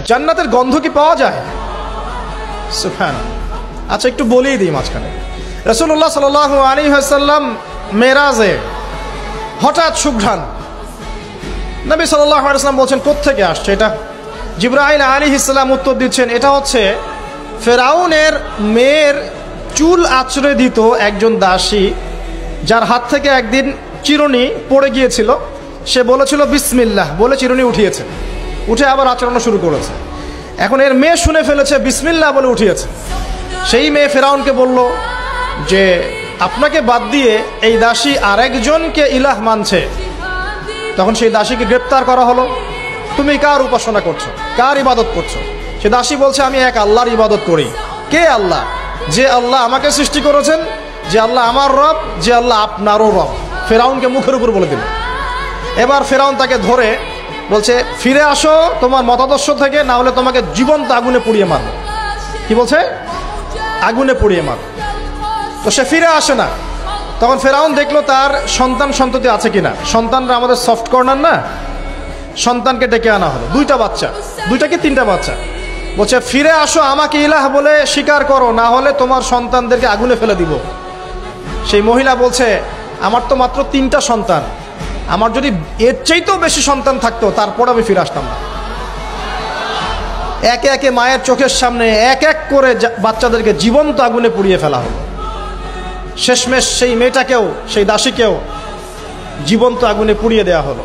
জান্নাতের গন্ধ কি পাওয়া যায়? সুবহানাল্লাহ। আচ্ছা, একটু বলেই দিই মাঝখানে। রাসূলুল্লাহ সাল্লাল্লাহু আলাইহি ওয়াসাল্লাম মেরাজে হঠাৎ সুঘ্রাণ, নবী সাল্লাল্লাহু আলাইহি ওয়াসাল্লাম বলছেন কোত্থেকে আসছে এটা? জিবরাইল আলাইহিস সালাম উত্তর দিচ্ছেন, এটা হচ্ছে ফেরাউনের মেয়ের চুল আঁচড়ে দিত একজন দাসী, যার হাত থেকে একদিন চিরুনি পড়ে গিয়েছিল। সে বলেছিল বিসমিল্লাহ বলে চিরুনি উঠিয়েছে, উঠে আবার আচরণ শুরু করেছে। এখন এর মেয়ে শুনে ফেলেছে বিসমিল্লাহ বলে উঠিয়েছে। সেই মেয়ে ফেরাউনকে বলল যে আপনাকে বাদ দিয়ে এই দাসী আরেকজনকে ইলাহ মানছে। তখন সেই দাসীকে গ্রেপ্তার করা হলো। তুমি কার উপাসনা করছো, কার ইবাদত করছো? সে দাসী বলছে আমি এক আল্লাহর ইবাদত করি। কে আল্লাহ? যে আল্লাহ আমাকে সৃষ্টি করেছেন, যে আল্লাহ আমার রব, যে আল্লাহ আপনারও রব। ফেরাউনকে মুখের উপর বলে দিল। এবার ফেরাউন তাকে ধরে বলছে ফিরে আসো তোমার মতাদর্শ থেকে, না হলে তোমাকে জীবন্ত আগুনে পুড়িয়ে মারব। কি বলছে? আগুনে পুড়িয়ে মারব। তো সে ফিরে আসে না। তখন ফেরাউন দেখলো তার সন্তান সন্ততি আছে কিনা। সন্তানরা আমাদের সফট কর্নার না, সন্তানকে ডেকে আনা হলো। দুইটা বাচ্চা, দুইটা কি তিনটা বাচ্চা। বলছে ফিরে আসো, আমাকে ইলাহ বলে স্বীকার করো, না হলে তোমার সন্তানদেরকে আগুনে ফেলে দিব। সেই মহিলা বলছে আমার তো মাত্র 3টা সন্তান, আমার যদি এর চাইতেও বেশি সন্তান থাকতো তারপর আমি ফিরে আসতাম না। একে একে মায়ের চোখের সামনে এক এক করে বাচ্চাদেরকে জীবন্ত আগুনে পুড়িয়ে ফেলা হলো। শেষমেশ সেই মেয়েটাকেও, সেই দাসীকেও জীবন্ত আগুনে পুড়িয়ে দেওয়া হলো।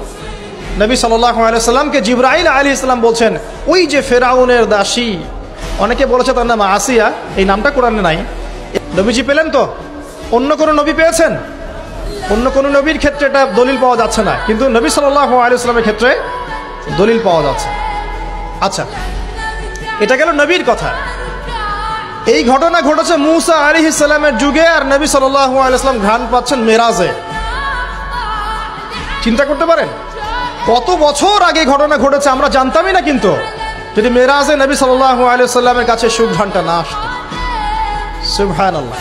নবী সাল্লাল্লাহু আলাইহি সাল্লামকে জিবরাইল আলাইহিস সালাম বলছেন ওই যে ফেরাউনের দাসী, অনেকে বলেছে তার নাম আসিয়া, এই নামটা কোরআনে নাই। নবীজি পেলেন তো? অন্য কোনো নবী পেয়েছেন? অন্য কোনো নবীর ক্ষেত্রে এটা দলিল পাওয়া যাচ্ছে না, কিন্তু নবী সাল্লাল্লাহু আলাইহি সাল্লামের ক্ষেত্রে দলিল পাওয়া যাচ্ছে। আচ্ছা, এটা গেল নবীর কথা। এই ঘটনা ঘটেছে মূসা আলাইহিস সালামের যুগে, আর নবী সাল্লাল্লাহু আলাইহি সাল্লাম ঘ্রাণ পাচ্ছেন মেরাজে। চিন্তা করতে পারেন কত বছর আগে ঘটনা ঘটেছে, আমরা জানতামই না। কিন্তু যদি মেরাজে নবী সাল্লাল্লাহু আলাইহি সাল্লামের কাছে সুঘ্রাণটা না আসতো। সুবহানাল্লাহ।